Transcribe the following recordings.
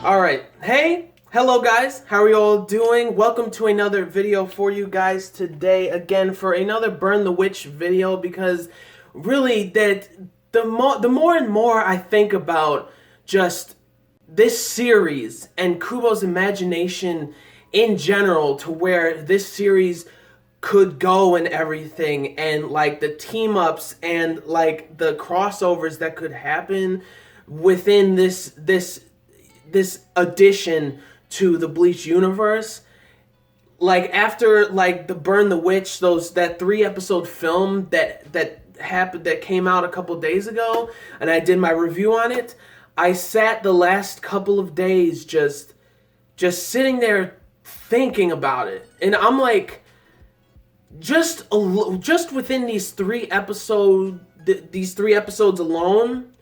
Alright, hey, hello guys, how are you all doing? Welcome to another video for you guys today, again, for another Burn the Witch video, because really, that the more and more I think about just this series and Kubo's imagination in general, to where this series could go and everything, and like the team ups and like the crossovers that could happen within this addition to the Bleach universe. Like after like the Burn the Witch, that 3-episode film that came out a couple days ago, and I did my review on it. I sat the last couple of days just sitting there thinking about it, and I'm like, just within these 3 episodes alone,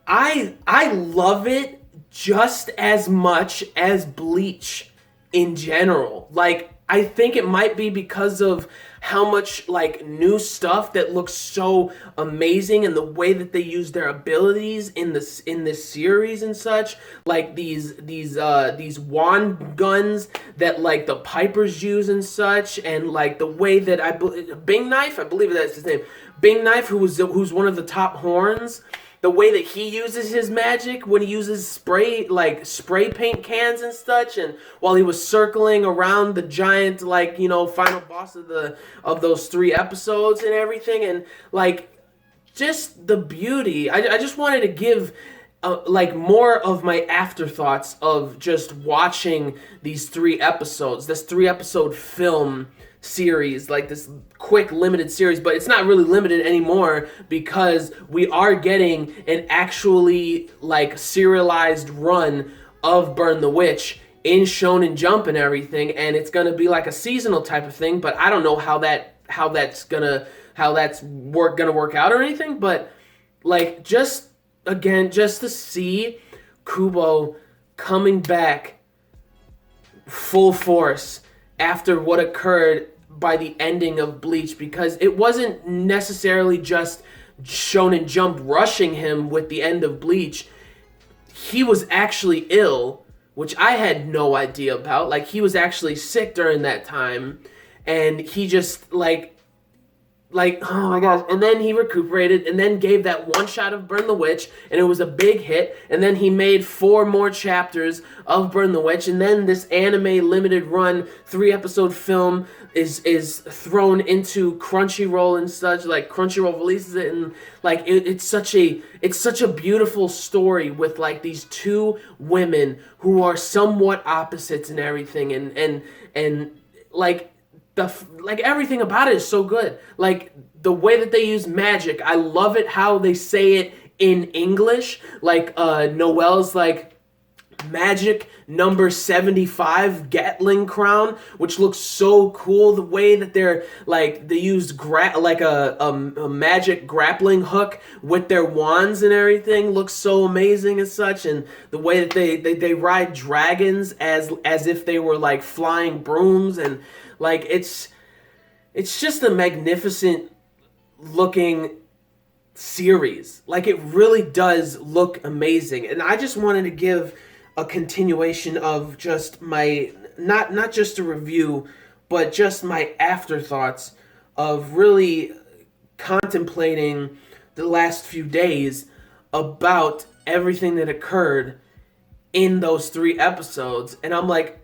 I love it just as much as Bleach in general. Like, I think it might be because of how much like new stuff that looks so amazing, and the way that they use their abilities in this series and such, like these wand guns that like the Pipers use and such, and like the way that Bing Knife, I believe that's his name, Bing Knife, who's one of the top horns. The way that he uses his magic when he uses spray paint cans and such, and while he was circling around the giant, like, you know, final boss of those 3 episodes and everything, and like just the beauty. I just wanted to give like more of my afterthoughts of just watching these 3 episodes, this 3-episode film series, like this quick limited series, but it's not really limited anymore because we are getting an actually like serialized run of Burn the Witch in Shonen Jump and everything, and it's gonna be like a seasonal type of thing. But I don't know how that's gonna work out or anything. But like, just to see Kubo coming back full force after what occurred by the ending of Bleach, because it wasn't necessarily just Shonen Jump rushing him with the end of Bleach. He was actually ill, which I had no idea about. Like, he was actually sick during that time, and he just like oh my gosh, and then he recuperated and then gave that one shot of Burn the Witch, and it was a big hit, and then he made 4 more chapters of Burn the Witch, and then this anime limited run 3-episode film is thrown into Crunchyroll and such. Like, Crunchyroll releases it, and like it's such a beautiful story with like these 2 women who are somewhat opposites and everything, and like everything about it is so good. Like, the way that they use magic, I love it how they say it in English. Like, Noelle's like, magic number 75 Gatling crown, which looks so cool. The way that they used a magic grappling hook with their wands and everything looks so amazing and such. And the way that they ride dragons as if they were like flying brooms, and like it's just a magnificent looking series. Like, it really does look amazing, and I just wanted to give a continuation of just my not just a review, but just my afterthoughts of really contemplating the last few days about everything that occurred in those 3 episodes. And I'm like,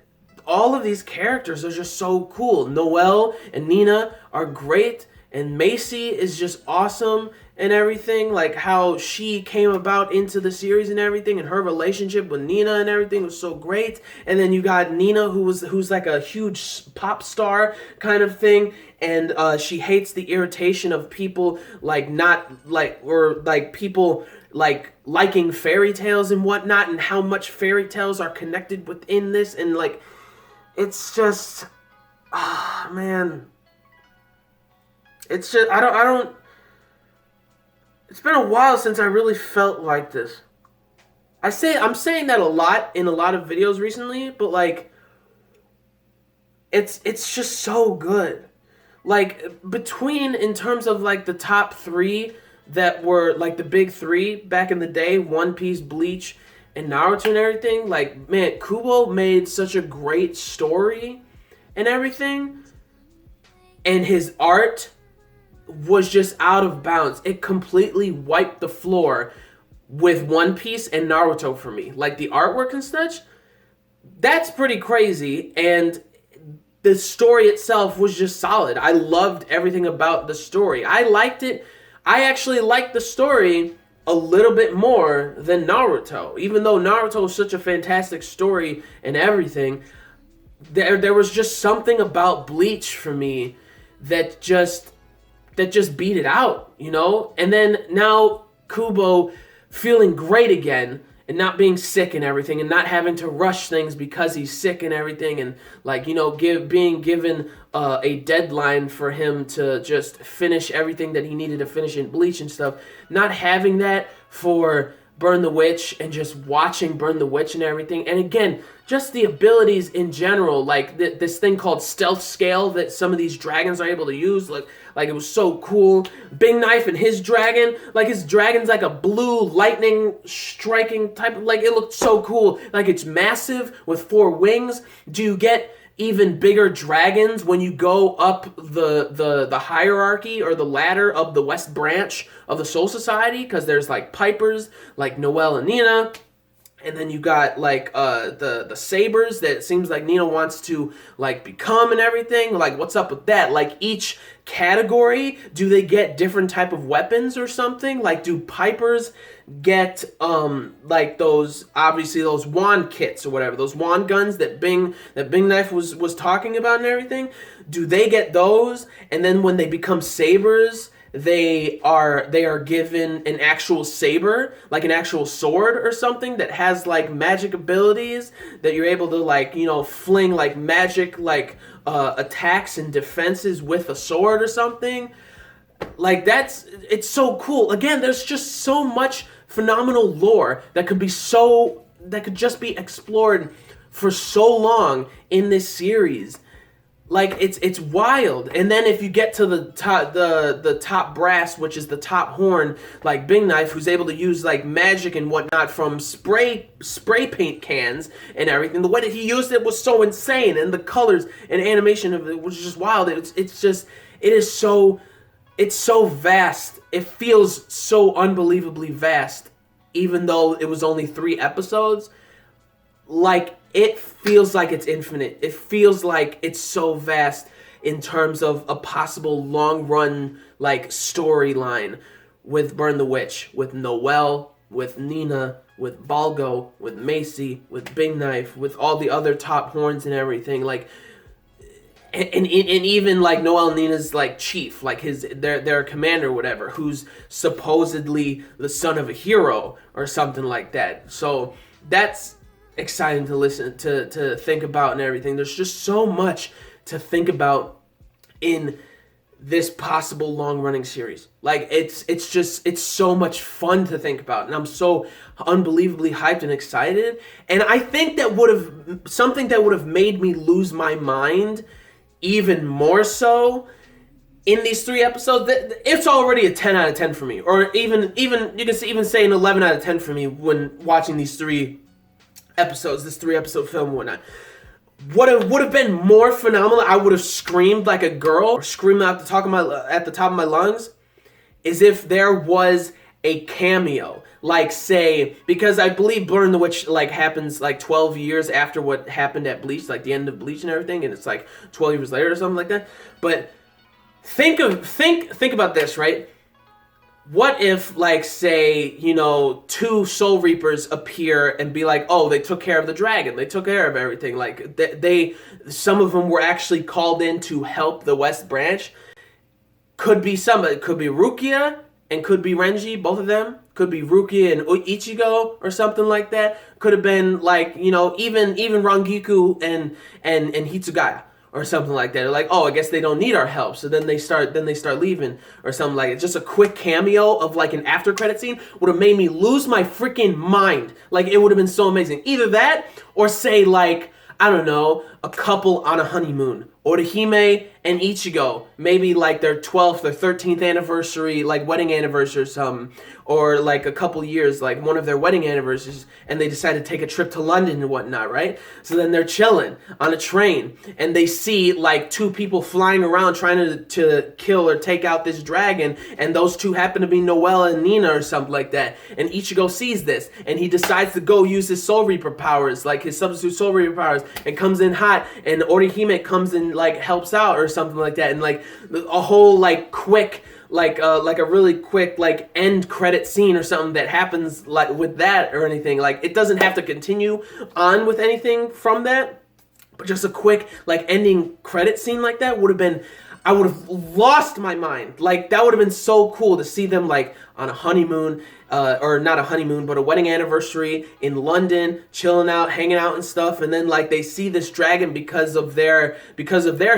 all of these characters are just so cool. Noelle and Nina are great, and Macy is just awesome and everything. Like, how she came about into the series and everything, and her relationship with Nina and everything was so great. And then you got Nina, who's like a huge pop star kind of thing, and she hates the irritation of people people like liking fairy tales and whatnot, and how much fairy tales are connected within this, and like, it's just, man. It's just, I don't, it's been a while since I really felt like this. I'm saying that a lot in a lot of videos recently, but like, it's just so good. Like, in terms of like the top 3 that were like the big 3 back in the day, One Piece, Bleach, and Naruto and everything, like, man, Kubo made such a great story and everything, and his art was just out of bounds. It completely wiped the floor with One Piece and Naruto for me. Like, the artwork and such, that's pretty crazy, and the story itself was just solid. I loved everything about the story. I liked it. I actually liked the story a little bit more than Naruto. Even though Naruto is such a fantastic story and everything, there was just something about Bleach for me that just beat it out, you know? And then now Kubo feeling great again and not being sick and everything and not having to rush things because he's sick and everything, and like, you know, being given a deadline for him to just finish everything that he needed to finish in Bleach and stuff. Not having that for Burn the Witch and just watching Burn the Witch and everything. And again, just the abilities in general, like this thing called stealth scale that some of these dragons are able to use, like it was so cool. Big Knife and his dragon, like his dragon's like a blue lightning striking type of, like, it looked so cool. Like, it's massive with 4 wings. Do you get even bigger dragons when you go up the hierarchy or the ladder of the West Branch of the Soul Society? Because there's like Pipers, like Noelle and Nina. And then you got like the sabers that it seems like Nina wants to like become and everything. Like, what's up with that? Like, each category, do they get different type of weapons or something? Like, do Pipers get like those, obviously those wand kits or whatever, those wand guns that Big Knife was talking about and everything? Do they get those? And then when they become sabers, they are given an actual saber, like an actual sword or something that has like magic abilities that you're able to, like, you know, fling like magic like attacks and defenses with a sword or something. Like, it's so cool. Again, there's just so much phenomenal lore that could just be explored for so long in this series. Like, it's wild. And then if you get to the top brass, which is the top horn, like Big Knife, who's able to use like magic and whatnot from spray paint cans and everything. The way that he used it was so insane, and the colors and animation of it was just wild. It's so vast. It feels so unbelievably vast, even though it was only 3 episodes. Like, it feels like it's infinite. It feels like it's so vast in terms of a possible long run like storyline with Burn the Witch, with Noelle, with Nina, with Balgo, with Macy, with Big Knife, with all the other top horns and everything. Like, and even like Noelle and Nina's like chief, like their commander or whatever, who's supposedly the son of a hero or something like that. So that's exciting to listen to think about and everything. There's just so much to think about in this possible long-running series. Like, it's so much fun to think about, and I'm so unbelievably hyped and excited. And I think that something that would have made me lose my mind even more so in these 3 episodes, it's already a 10 out of 10 for me, or even you can even say an 11 out of 10 for me when watching these 3 episodes, this 3-episode film and whatnot. Would have been more phenomenal. I would have screamed like a girl, or screamed at the top of my lungs, is if there was a cameo. Like, say, because I believe Burn the Witch like happens like 12 years after what happened at Bleach, like the end of Bleach and everything, and it's like 12 years later or something like that. But think about this, right? What if, like, say, you know, 2 Soul Reapers appear and be like, oh, they took care of the dragon, they took care of everything, like, some of them were actually called in to help the West Branch. Could be somebody, could be Rukia and could be Renji, both of them. Could be Rukia and Ichigo or something like that. Could have been, like, you know, even Rangiku and Hitsugaya or something like that. They're like, oh, I guess they don't need our help. So then they start leaving or something like it. Just a quick cameo of like an after credit scene would have made me lose my freaking mind. Like, it would have been so amazing. Either that or say, like, I don't know, a couple on a honeymoon. Orihime and Ichigo, maybe like their 12th or 13th anniversary, like wedding anniversary or something, or like a couple years, like one of their wedding anniversaries, and they decide to take a trip to London and whatnot, right? So then they're chilling on a train, and they see like two people flying around trying to kill or take out this dragon, and those two happen to be Noelle and Nina or something like that. And Ichigo sees this, and he decides to go use his Soul Reaper powers, like his substitute Soul Reaper powers, and comes in hot, and Orihime comes and like helps out or something like that, and like a whole like quick like a really quick like end credit scene or something that happens like with that or anything. Like it doesn't have to continue on with anything from that, but just a quick like ending credit scene like that would have been, I would have lost my mind. Like that would have been so cool to see them like on a honeymoon, or not a honeymoon, but a wedding anniversary in London, chilling out, hanging out and stuff, and then like they see this dragon because of their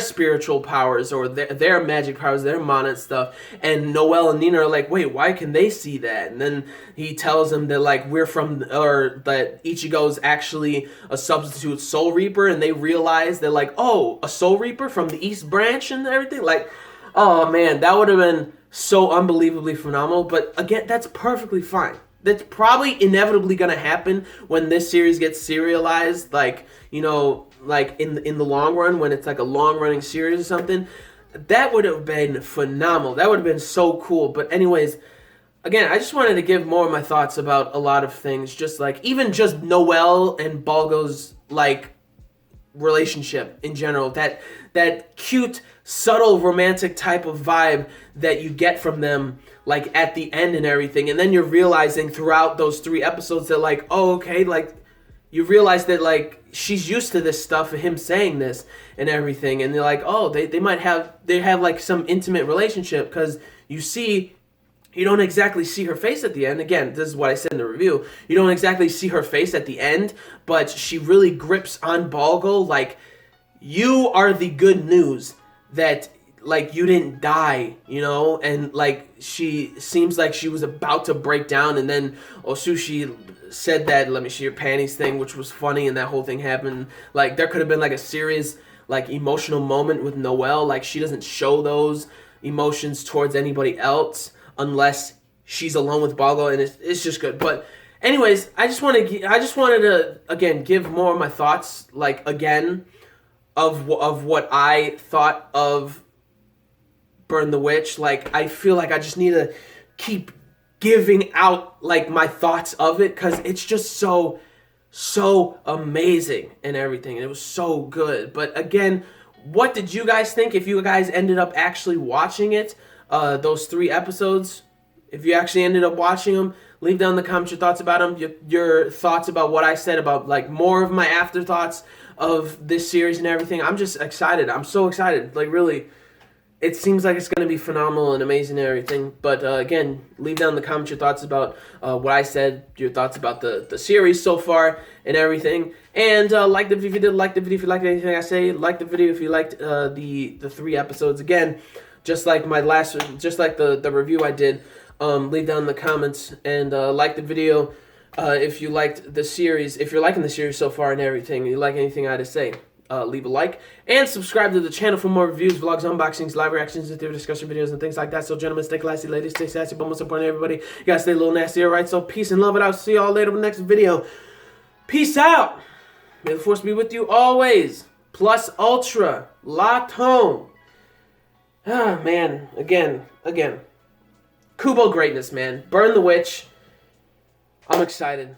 spiritual powers or their magic powers, their mana and stuff. And Noelle and Nina are like, wait, why can they see that? And then he tells them that like that Ichigo's actually a substitute Soul Reaper, and they realize that like, oh, a Soul Reaper from the East Branch and everything. Like, oh man, that would have been so unbelievably phenomenal. But again, that's perfectly fine. That's probably inevitably gonna happen when this series gets serialized, like, you know, like in the long run, when it's like a long running series or something. That would have been phenomenal. That would have been so cool. But anyways, again, I just wanted to give more of my thoughts about a lot of things, just like even just Noelle and Balgo's like relationship in general, that cute, subtle, romantic type of vibe that you get from them, like at the end and everything. And then you're realizing throughout those 3 episodes that like, oh, okay, like you realize that like she's used to this stuff and him saying this and everything, and they're like, oh, they have like some intimate relationship, because you don't exactly see her face at the end. Again, this is what I said in the review. You don't exactly see her face at the end, but she really grips on Balgo like, you are the good news that like you didn't die, you know? And like she seems like she was about to break down, and then Osushi said that "let me see your panties" thing, which was funny, and that whole thing happened. Like there could have been like a serious like emotional moment with Noelle. Like she doesn't show those emotions towards anybody else unless she's alone with Balgo, and it's just good. But anyways, I just wanted to again give more of my thoughts, like again, of what I thought of Burn the Witch. Like I feel like I just need to keep giving out like my thoughts of it, because it's just so amazing and everything, and it was so good. But again, what did you guys think? If you guys ended up actually watching it, those 3 episodes, if you actually ended up watching them, leave down in the comments your thoughts about them, your thoughts about what I said, about like more of my afterthoughts of this series and everything. I'm just excited. I'm so excited. Like really, it seems like it's going to be phenomenal and amazing and everything. But again, leave down in the comments your thoughts about what I said, your thoughts about the series so far and everything. And like the video if you did like the video, if you liked anything I say, like the video if you liked the 3 episodes. Again, just like the review I did, leave down in the comments and like the video if you liked the series. If you're liking the series so far and everything, you like anything I had to say, leave a like and subscribe to the channel for more reviews, vlogs, unboxings, live reactions, and theory discussion videos and things like that. So gentlemen, stay classy, ladies, stay sassy, but most importantly, everybody, you gotta stay a little nasty, alright? So peace and love it. I'll see y'all later in the next video. Peace out. May the force be with you always. Plus ultra Laton. Ah man, again. Kubo greatness, man. Burn the Witch. I'm excited.